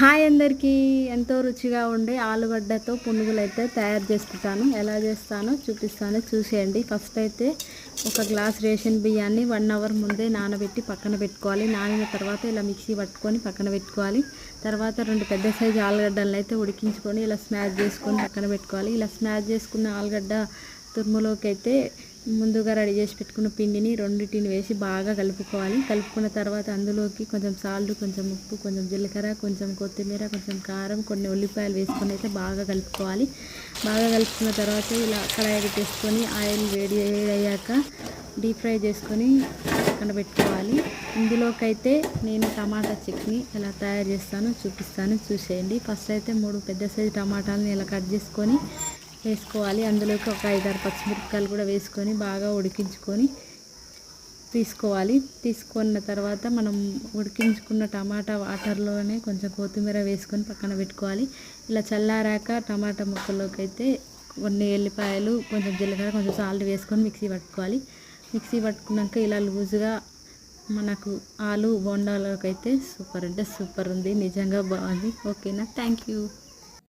Hi అందరికీ. ఎంతో రుచిగా ఉండే ఆలుగడ్డతో పునుగులు అయితే తయారు చేసుకుంటాను. ఎలా చేస్తానో చూపిస్తాను, చూసేయండి. ఫస్ట్ అయితే ఒక గ్లాస్ రేషన్ బియ్యాన్ని 1 అవర్ ముందే నానబెట్టి పక్కన పెట్టుకోవాలి. నానిన తర్వాత ఇలా మిక్సీ పట్టుకొని పక్కన పెట్టుకోవాలి. తర్వాత 2 పెద్ద సైజు ఆలుగడ్డలను అయితే ఉడికించుకొని ఇలా స్మాష్ చేసుకొని పక్కన పెట్టుకోవాలి. ఇలా స్మాష్ చేసుకున్న ఆలుగడ్డ తురుములోకి అయితే ముందుగా రెడీ చేసి పెట్టుకున్న పిండిని రెండింటిని వేసి బాగా కలుపుకోవాలి. కలుపుకున్న తర్వాత అందులోకి కొంచెం సాల్ట్, కొంచెం ఉప్పు, కొంచెం జీలకర్ర, కొంచెం కొత్తిమీర, కొంచెం కారం, కొన్ని ఉల్లిపాయలు వేసుకొని అయితే బాగా కలుపుకోవాలి. బాగా కలుపుకున్న తర్వాత ఇలా కడాయి పెట్టేసుకొని ఆయిల్ వేడి అయ్యాక డీప్ ఫ్రై చేసుకొని పక్కన పెట్టుకోవాలి. ఇందులోకి అయితే నేను టమాటా చట్నీ ఎలా తయారు చేస్తానో చూపిస్తాను, చూసేయండి. ఫస్ట్ అయితే 3 పెద్ద సైజు టమాటాలను ఇలా కట్ చేసుకొని వేసుకోవాలి. అందులోకి ఒక 5-6 పచ్చిమిరపకాయలు కూడా వేసుకొని బాగా ఉడికించుకొని తీసుకోవాలి. తీసుకున్న తర్వాత మనం ఉడికించుకున్న టమాటా వాటర్లోనే కొంచెం కొత్తిమీర వేసుకొని పక్కన పెట్టుకోవాలి. ఇలా చల్లారాక టమాటా ముక్కల్లోకి అయితే కొన్ని ఎల్లిపాయలు, కొంచెం జీలకర్ర, కొంచెం సాల్ట్ వేసుకొని మిక్సీ పట్టుకోవాలి. మిక్సీ పట్టుకున్నాక ఇలా లూజుగా మనకు ఆలు బోండాలోకి అయితే సూపర్ అంటే సూపర్ ఉంది. నిజంగా బాగుంది. ఓకేనా? Thank you.